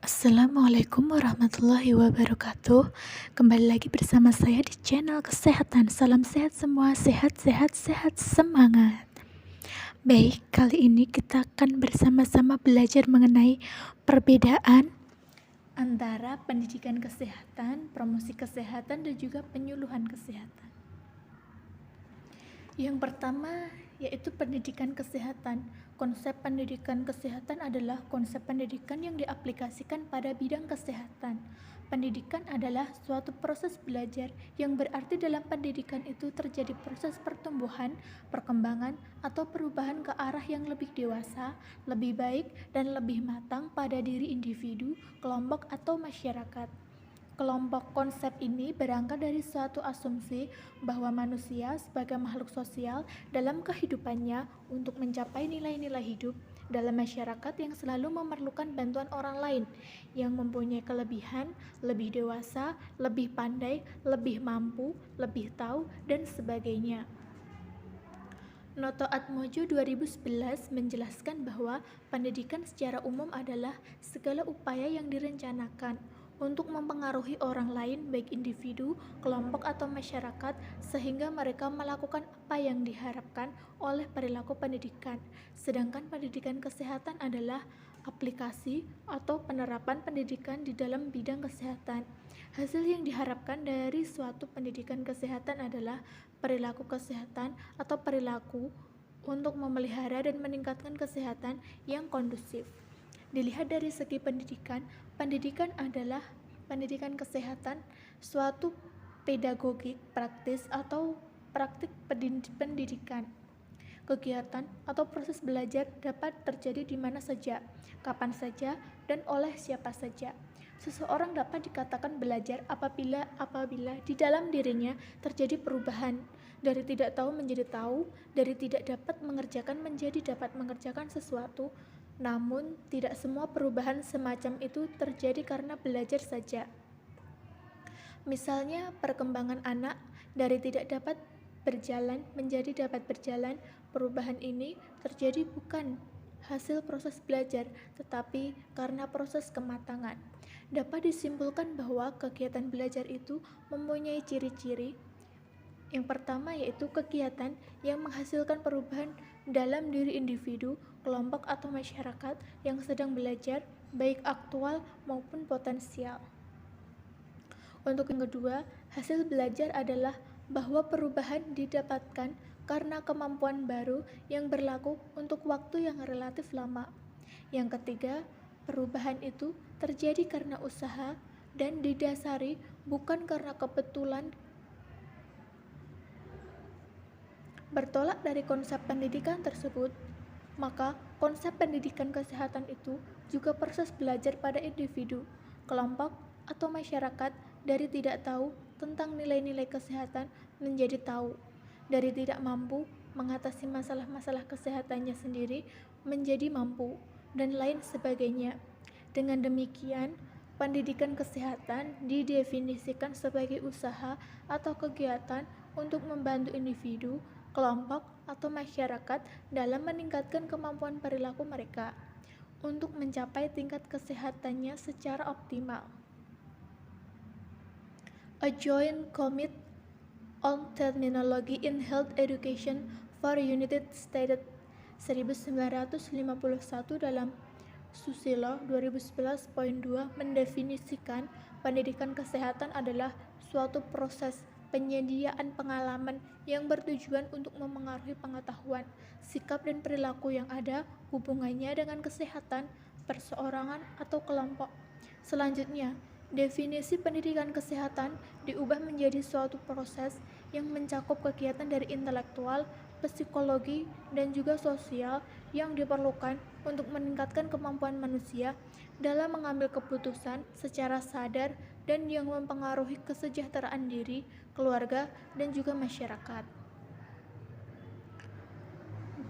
Assalamualaikum warahmatullahi wabarakatuh. Kembali lagi bersama saya di channel kesehatan. Salam sehat semua, sehat-sehat, sehat semangat. Baik, kali ini kita akan bersama-sama belajar mengenai perbedaan antara pendidikan kesehatan, promosi kesehatan, dan juga penyuluhan kesehatan. Yang pertama yaitu pendidikan kesehatan. Konsep pendidikan kesehatan adalah konsep pendidikan yang diaplikasikan pada bidang kesehatan. Pendidikan adalah suatu proses belajar yang berarti dalam pendidikan itu terjadi proses pertumbuhan, perkembangan, atau perubahan ke arah yang lebih dewasa, lebih baik, dan lebih matang pada diri individu, kelompok, atau masyarakat. Kelompok konsep ini berangkat dari suatu asumsi bahwa manusia sebagai makhluk sosial dalam kehidupannya untuk mencapai nilai-nilai hidup dalam masyarakat yang selalu memerlukan bantuan orang lain yang mempunyai kelebihan, lebih dewasa, lebih pandai, lebih mampu, lebih tahu, dan sebagainya. Noto Atmojo 2011 menjelaskan bahwa pendidikan secara umum adalah segala upaya yang direncanakan untuk mempengaruhi orang lain baik individu, kelompok, atau masyarakat sehingga mereka melakukan apa yang diharapkan oleh perilaku pendidikan. Sedangkan pendidikan kesehatan adalah aplikasi atau penerapan pendidikan di dalam bidang kesehatan. Hasil yang diharapkan dari suatu pendidikan kesehatan adalah perilaku kesehatan atau perilaku untuk memelihara dan meningkatkan kesehatan yang kondusif. Dilihat dari segi pendidikan, pendidikan adalah pendidikan kesehatan, suatu pedagogik praktis atau praktik pendidikan. Kegiatan atau proses belajar dapat terjadi di mana saja, kapan saja, dan oleh siapa saja. Seseorang dapat dikatakan belajar apabila di dalam dirinya terjadi perubahan dari tidak tahu menjadi tahu, dari tidak dapat mengerjakan menjadi dapat mengerjakan sesuatu. Namun, tidak semua perubahan semacam itu terjadi karena belajar saja. Misalnya, perkembangan anak dari tidak dapat berjalan menjadi dapat berjalan. Perubahan ini terjadi bukan hasil proses belajar, tetapi karena proses kematangan. Dapat disimpulkan bahwa kegiatan belajar itu mempunyai ciri-ciri. Yang pertama yaitu kegiatan yang menghasilkan perubahan dalam diri individu, kelompok, atau masyarakat yang sedang belajar, baik aktual maupun potensial. Untuk yang kedua, hasil belajar adalah bahwa perubahan didapatkan karena kemampuan baru yang berlaku untuk waktu yang relatif lama. Yang ketiga, perubahan itu terjadi karena usaha dan didasari bukan karena kebetulan. Bertolak dari konsep pendidikan tersebut, maka konsep pendidikan kesehatan itu juga proses belajar pada individu, kelompok, atau masyarakat dari tidak tahu tentang nilai-nilai kesehatan menjadi tahu, dari tidak mampu mengatasi masalah-masalah kesehatannya sendiri menjadi mampu, dan lain sebagainya. Dengan demikian, pendidikan kesehatan didefinisikan sebagai usaha atau kegiatan untuk membantu individu, kelompok, atau masyarakat dalam meningkatkan kemampuan perilaku mereka untuk mencapai tingkat kesehatannya secara optimal. A Joint Commit on Terminology in Health Education for United States 1951 dalam Susilo 2011.2 mendefinisikan pendidikan kesehatan adalah suatu proses penyediaan pengalaman yang bertujuan untuk memengaruhi pengetahuan, sikap, dan perilaku yang ada hubungannya dengan kesehatan perseorangan atau kelompok. Selanjutnya, definisi pendidikan kesehatan diubah menjadi suatu proses yang mencakup kegiatan dari intelektual, psikologi, dan juga sosial yang diperlukan untuk meningkatkan kemampuan manusia dalam mengambil keputusan secara sadar dan yang mempengaruhi kesejahteraan diri, keluarga, dan juga masyarakat.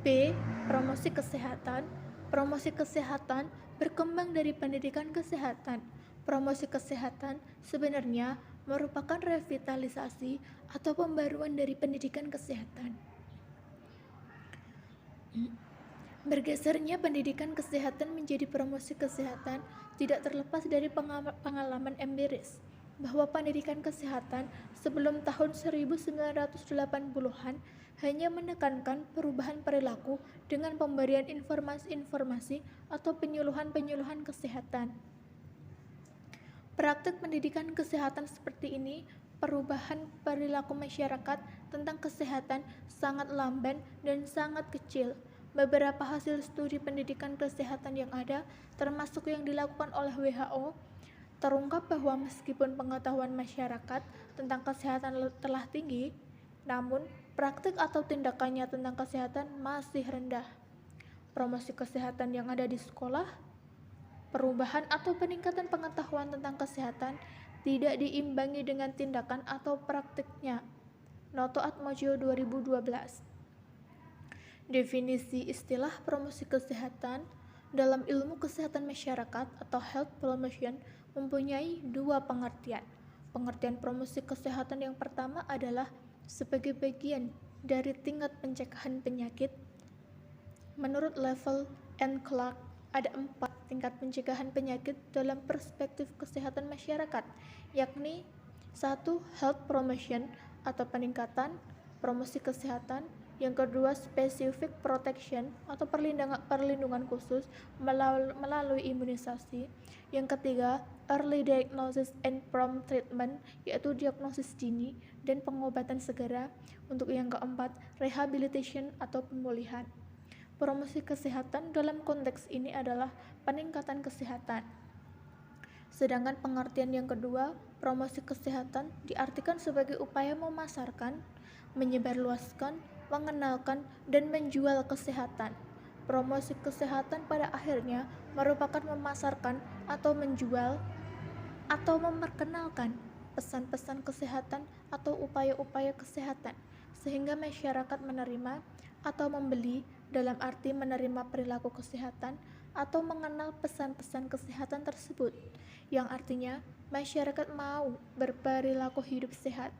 B. Promosi kesehatan. Promosi kesehatan berkembang dari pendidikan kesehatan. Promosi kesehatan sebenarnya merupakan revitalisasi atau pembaruan dari pendidikan kesehatan. Bergesernya pendidikan kesehatan menjadi promosi kesehatan tidak terlepas dari pengalaman empiris bahwa pendidikan kesehatan sebelum tahun 1980-an hanya menekankan perubahan perilaku dengan pemberian informasi-informasi atau penyuluhan-penyuluhan kesehatan. Praktik pendidikan kesehatan seperti ini, perubahan perilaku masyarakat tentang kesehatan sangat lamban dan sangat kecil. Beberapa hasil studi pendidikan kesehatan yang ada, termasuk yang dilakukan oleh WHO, terungkap bahwa meskipun pengetahuan masyarakat tentang kesehatan telah tinggi, namun praktik atau tindakannya tentang kesehatan masih rendah. Promosi kesehatan yang ada di sekolah, perubahan atau peningkatan pengetahuan tentang kesehatan tidak diimbangi dengan tindakan atau praktiknya. Noto Atmojo 2012. Definisi istilah promosi kesehatan dalam ilmu kesehatan masyarakat atau health promotion mempunyai dua pengertian. Pengertian promosi kesehatan yang pertama adalah sebagai bagian dari tingkat pencegahan penyakit. Menurut Level and Clark, ada 4 tingkat pencegahan penyakit dalam perspektif kesehatan masyarakat, yakni 1. Health promotion atau peningkatan promosi kesehatan. Yang kedua, specific protection atau perlindungan khusus melalui imunisasi. Yang ketiga, early diagnosis and prompt treatment, yaitu diagnosis dini dan pengobatan segera. Untuk yang keempat, rehabilitation atau pemulihan. Promosi kesehatan dalam konteks ini adalah peningkatan kesehatan. Sedangkan pengertian yang kedua, promosi kesehatan diartikan sebagai upaya memasarkan, menyebarluaskan, mengenalkan, dan menjual kesehatan. Promosi kesehatan pada akhirnya merupakan memasarkan atau menjual atau memperkenalkan pesan-pesan kesehatan atau upaya-upaya kesehatan sehingga masyarakat menerima atau membeli, dalam arti menerima perilaku kesehatan atau mengenal pesan-pesan kesehatan tersebut, yang artinya masyarakat mau berperilaku hidup sehat.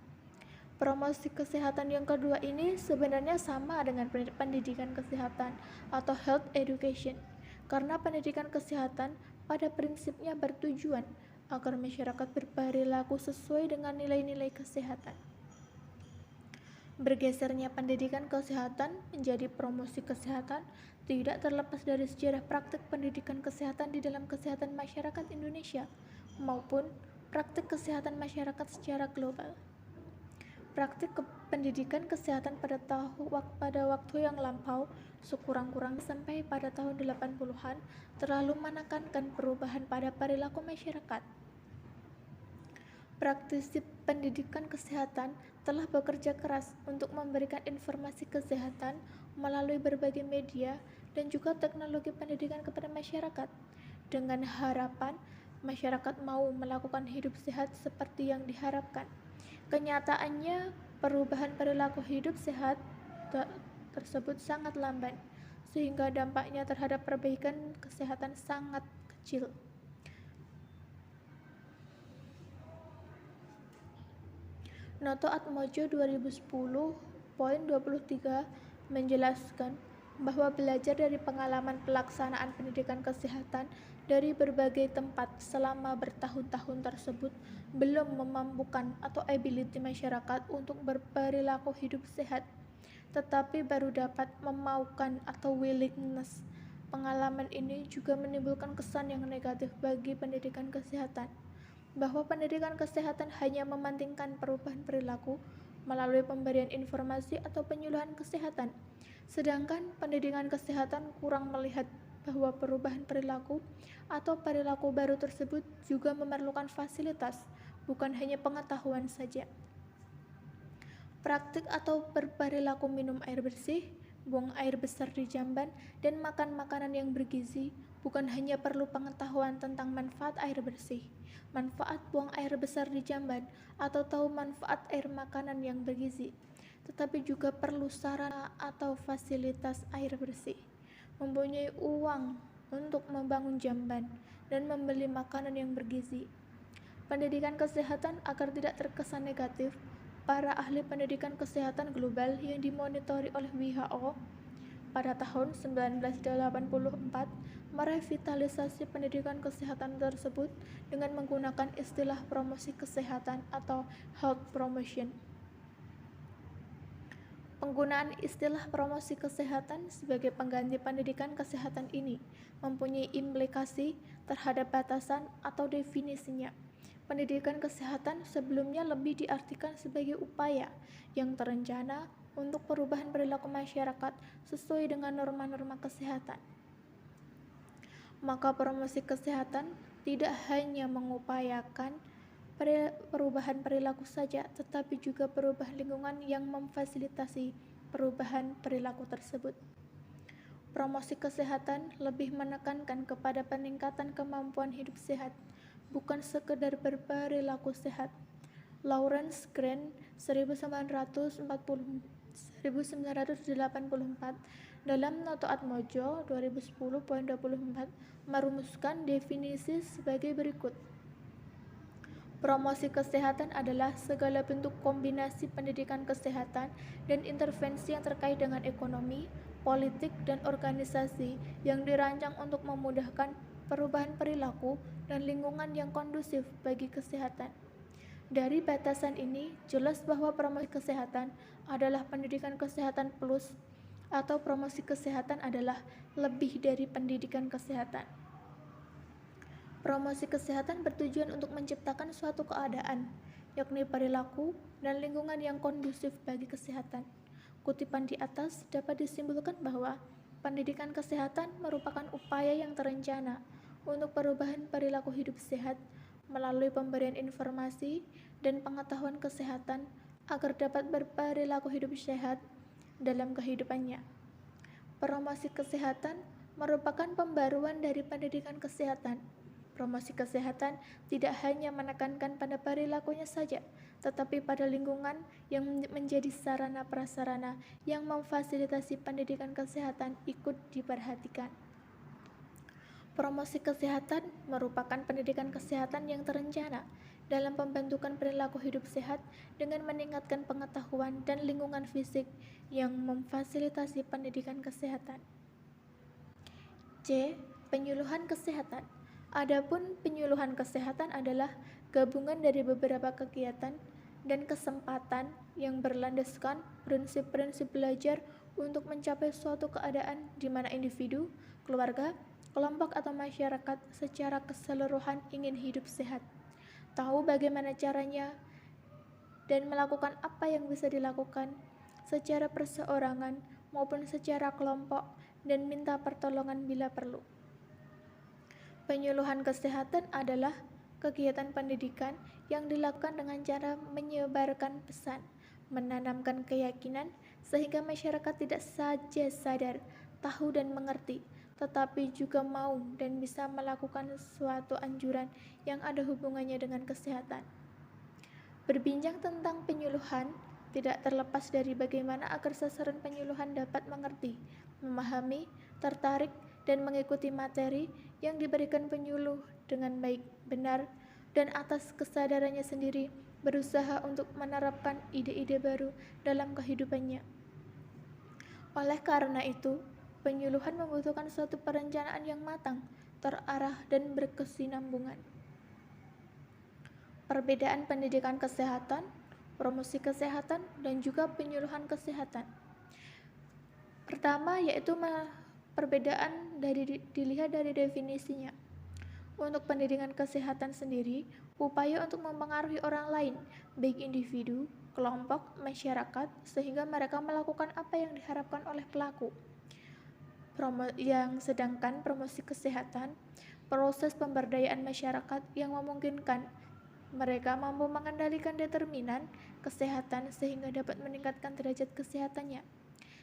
Promosi kesehatan yang kedua ini sebenarnya sama dengan pendidikan kesehatan atau health education, karena pendidikan kesehatan pada prinsipnya bertujuan agar masyarakat berperilaku sesuai dengan nilai-nilai kesehatan. Bergesernya pendidikan kesehatan menjadi promosi kesehatan tidak terlepas dari sejarah praktik pendidikan kesehatan di dalam kesehatan masyarakat Indonesia maupun praktik kesehatan masyarakat secara global. Praktik pendidikan kesehatan pada waktu yang lampau, sekurang-kurangnya sampai pada tahun 80-an, terlalu menekankan perubahan pada perilaku masyarakat. Praktisi pendidikan kesehatan telah bekerja keras untuk memberikan informasi kesehatan melalui berbagai media dan juga teknologi pendidikan kepada masyarakat, dengan harapan masyarakat mau melakukan hidup sehat seperti yang diharapkan. Kenyataannya, perubahan perilaku hidup sehat tersebut sangat lamban, sehingga dampaknya terhadap perbaikan kesehatan sangat kecil. Noto Atmojo 2010.23 menjelaskan bahwa belajar dari pengalaman pelaksanaan pendidikan kesehatan dari berbagai tempat selama bertahun-tahun tersebut belum memampukan atau ability masyarakat untuk berperilaku hidup sehat, tetapi baru dapat memaukan atau willingness. Pengalaman ini juga menimbulkan kesan yang negatif bagi pendidikan kesehatan, bahwa pendidikan kesehatan hanya mementingkan perubahan perilaku melalui pemberian informasi atau penyuluhan kesehatan, sedangkan pendidikan kesehatan kurang melihat bahwa perubahan perilaku atau perilaku baru tersebut juga memerlukan fasilitas, bukan hanya pengetahuan saja. Praktik atau berperilaku minum air bersih, buang air besar di jamban, dan makan makanan yang bergizi bukan hanya perlu pengetahuan tentang manfaat air bersih, manfaat buang air besar di jamban, atau tahu manfaat air makanan yang bergizi, tetapi juga perlu sarana atau fasilitas air bersih, mempunyai uang untuk membangun jamban, dan membeli makanan yang bergizi. Pendidikan kesehatan agar tidak terkesan negatif, para ahli pendidikan kesehatan global yang dimonitori oleh WHO pada tahun 1984 merevitalisasi pendidikan kesehatan tersebut dengan menggunakan istilah promosi kesehatan atau health promotion. Penggunaan istilah promosi kesehatan sebagai pengganti pendidikan kesehatan ini mempunyai implikasi terhadap batasan atau definisinya. Pendidikan kesehatan sebelumnya lebih diartikan sebagai upaya yang terencana untuk perubahan perilaku masyarakat sesuai dengan norma-norma kesehatan. Maka promosi kesehatan tidak hanya mengupayakan perubahan perilaku saja, tetapi juga perubahan lingkungan yang memfasilitasi perubahan perilaku tersebut. Promosi kesehatan lebih menekankan kepada peningkatan kemampuan hidup sehat, bukan sekedar berperilaku sehat. Lawrence Grant 1984 dalam Noto Atmojo 2010.24 merumuskan definisi sebagai berikut. Promosi kesehatan adalah segala bentuk kombinasi pendidikan kesehatan dan intervensi yang terkait dengan ekonomi, politik, dan organisasi yang dirancang untuk memudahkan perubahan perilaku dan lingkungan yang kondusif bagi kesehatan. Dari batasan ini, jelas bahwa promosi kesehatan adalah pendidikan kesehatan plus, atau promosi kesehatan adalah lebih dari pendidikan kesehatan. Promosi kesehatan bertujuan untuk menciptakan suatu keadaan, yakni perilaku dan lingkungan yang kondusif bagi kesehatan. Kutipan di atas dapat disimpulkan bahwa pendidikan kesehatan merupakan upaya yang terencana untuk perubahan perilaku hidup sehat melalui pemberian informasi dan pengetahuan kesehatan agar dapat berperilaku hidup sehat dalam kehidupannya. Promosi kesehatan merupakan pembaruan dari pendidikan kesehatan. Promosi kesehatan tidak hanya menekankan pada perilakunya saja, tetapi pada lingkungan yang menjadi sarana prasarana yang memfasilitasi pendidikan kesehatan ikut diperhatikan. Promosi kesehatan merupakan pendidikan kesehatan yang terencana dalam pembentukan perilaku hidup sehat dengan meningkatkan pengetahuan dan lingkungan fisik yang memfasilitasi pendidikan kesehatan. C. Penyuluhan kesehatan. Adapun penyuluhan kesehatan adalah gabungan dari beberapa kegiatan dan kesempatan yang berlandaskan prinsip-prinsip belajar untuk mencapai suatu keadaan di mana individu, keluarga, kelompok atau masyarakat secara keseluruhan ingin hidup sehat, tahu bagaimana caranya, dan melakukan apa yang bisa dilakukan secara perseorangan maupun secara kelompok dan minta pertolongan bila perlu. Penyuluhan kesehatan adalah kegiatan pendidikan yang dilakukan dengan cara menyebarkan pesan, menanamkan keyakinan sehingga masyarakat tidak saja sadar, tahu dan mengerti, tetapi juga mau dan bisa melakukan suatu anjuran yang ada hubungannya dengan kesehatan. Berbincang tentang penyuluhan tidak terlepas dari bagaimana agar sasaran penyuluhan dapat mengerti, memahami, tertarik, dan mengikuti materi yang diberikan penyuluh dengan baik, benar, dan atas kesadarannya sendiri berusaha untuk menerapkan ide-ide baru dalam kehidupannya. Oleh karena itu, penyuluhan membutuhkan suatu perencanaan yang matang, terarah, dan berkesinambungan. Perbedaan pendidikan kesehatan, promosi kesehatan, dan juga penyuluhan kesehatan. Pertama, yaitu perbedaan dilihat dari definisinya. Untuk pendidikan kesehatan sendiri, upaya untuk mempengaruhi orang lain, baik individu, kelompok, masyarakat, sehingga mereka melakukan apa yang diharapkan oleh pelaku. Sedangkan promosi kesehatan, proses pemberdayaan masyarakat yang memungkinkan mereka mampu mengendalikan determinan kesehatan sehingga dapat meningkatkan derajat kesehatannya.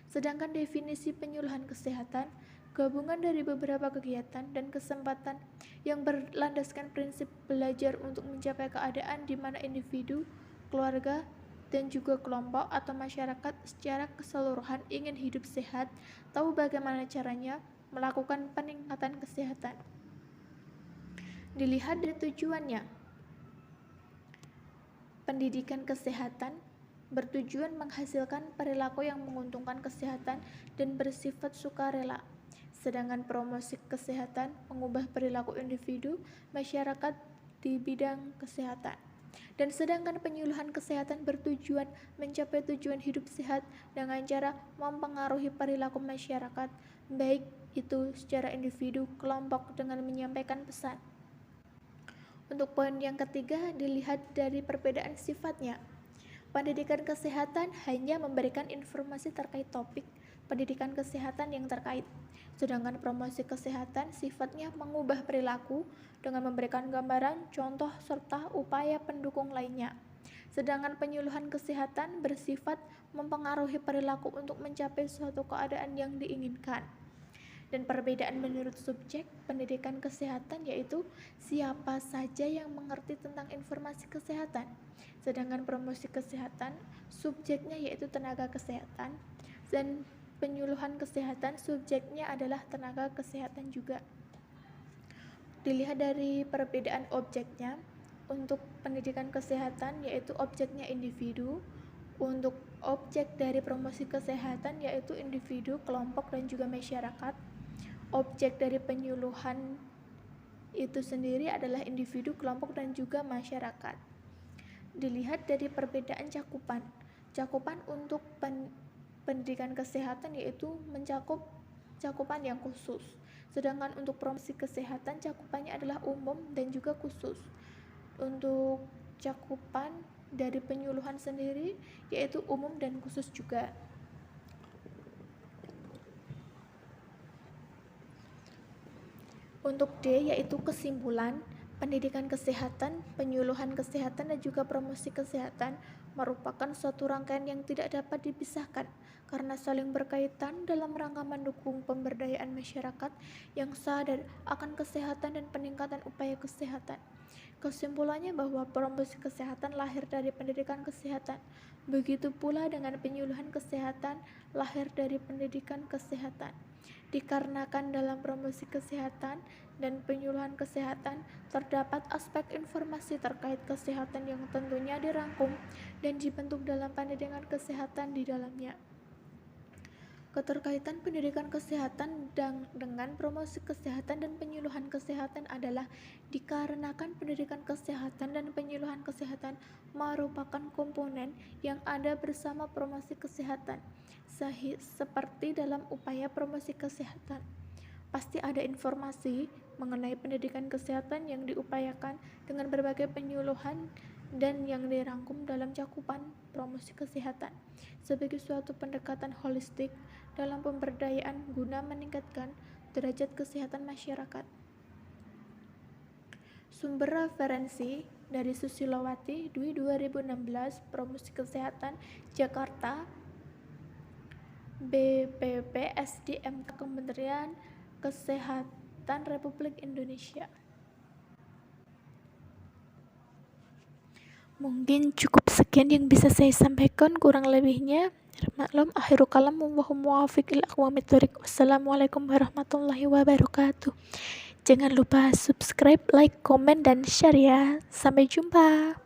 Sedangkan definisi penyuluhan kesehatan, gabungan dari beberapa kegiatan dan kesempatan yang berlandaskan prinsip belajar untuk mencapai keadaan di mana individu, keluarga, dan juga kelompok atau masyarakat secara keseluruhan ingin hidup sehat, tahu bagaimana caranya melakukan peningkatan kesehatan. Dilihat dari tujuannya. Pendidikan kesehatan bertujuan menghasilkan perilaku yang menguntungkan kesehatan dan bersifat sukarela. Sedangkan promosi kesehatan mengubah perilaku individu, masyarakat di bidang kesehatan. Dan sedangkan penyuluhan kesehatan bertujuan mencapai tujuan hidup sehat dengan cara mempengaruhi perilaku masyarakat, baik itu secara individu, kelompok dengan menyampaikan pesan. Untuk poin yang ketiga, dilihat dari perbedaan sifatnya. Pendidikan kesehatan hanya memberikan informasi terkait topik pendidikan kesehatan yang terkait. Sedangkan promosi kesehatan sifatnya mengubah perilaku dengan memberikan gambaran, contoh, serta upaya pendukung lainnya. Sedangkan penyuluhan kesehatan bersifat mempengaruhi perilaku untuk mencapai suatu keadaan yang diinginkan. Dan perbedaan menurut subjek pendidikan kesehatan yaitu siapa saja yang mengerti tentang informasi kesehatan. Sedangkan promosi kesehatan subjeknya yaitu tenaga kesehatan, dan penyuluhan kesehatan subjeknya adalah tenaga kesehatan juga. Dilihat dari perbedaan objeknya, untuk pendidikan kesehatan yaitu objeknya individu, untuk objek dari promosi kesehatan yaitu individu, kelompok, dan juga masyarakat. Objek dari penyuluhan itu sendiri adalah individu, kelompok, dan juga masyarakat. Dilihat dari perbedaan cakupan. Cakupan untuk pendidikan kesehatan yaitu mencakup cakupan yang khusus. Sedangkan untuk promosi kesehatan cakupannya adalah umum dan juga khusus. Untuk cakupan dari penyuluhan sendiri yaitu umum dan khusus juga. Untuk D yaitu kesimpulan, pendidikan kesehatan, penyuluhan kesehatan, dan juga promosi kesehatan merupakan suatu rangkaian yang tidak dapat dipisahkan karena saling berkaitan dalam rangka mendukung pemberdayaan masyarakat yang sadar akan kesehatan dan peningkatan upaya kesehatan. Kesimpulannya bahwa promosi kesehatan lahir dari pendidikan kesehatan, begitu pula dengan penyuluhan kesehatan lahir dari pendidikan kesehatan. Dikarenakan dalam promosi kesehatan dan penyuluhan kesehatan terdapat aspek informasi terkait kesehatan yang tentunya dirangkum dan dibentuk dalam pendidikan kesehatan di dalamnya. Keterkaitan pendidikan kesehatan dengan promosi kesehatan dan penyuluhan kesehatan adalah dikarenakan pendidikan kesehatan dan penyuluhan kesehatan merupakan komponen yang ada bersama promosi kesehatan. Seperti dalam upaya promosi kesehatan, pasti ada informasi mengenai pendidikan kesehatan yang diupayakan dengan berbagai penyuluhan dan yang dirangkum dalam cakupan promosi kesehatan sebagai suatu pendekatan holistik dalam pemberdayaan guna meningkatkan derajat kesehatan masyarakat. Sumber referensi dari Susilowati Dwi 2016, Promosi Kesehatan Jakarta, BPP SDM Kementerian Kesehatan Republik Indonesia. Mungkin cukup sekian yang bisa saya sampaikan, kurang lebihnya maklum. Akhirul kalam, wallahul muwaffiq ila aqwamit thoriq. Wassalamualaikum warahmatullahi wabarakatuh. Jangan lupa subscribe, like, komen, dan share ya. Sampai jumpa.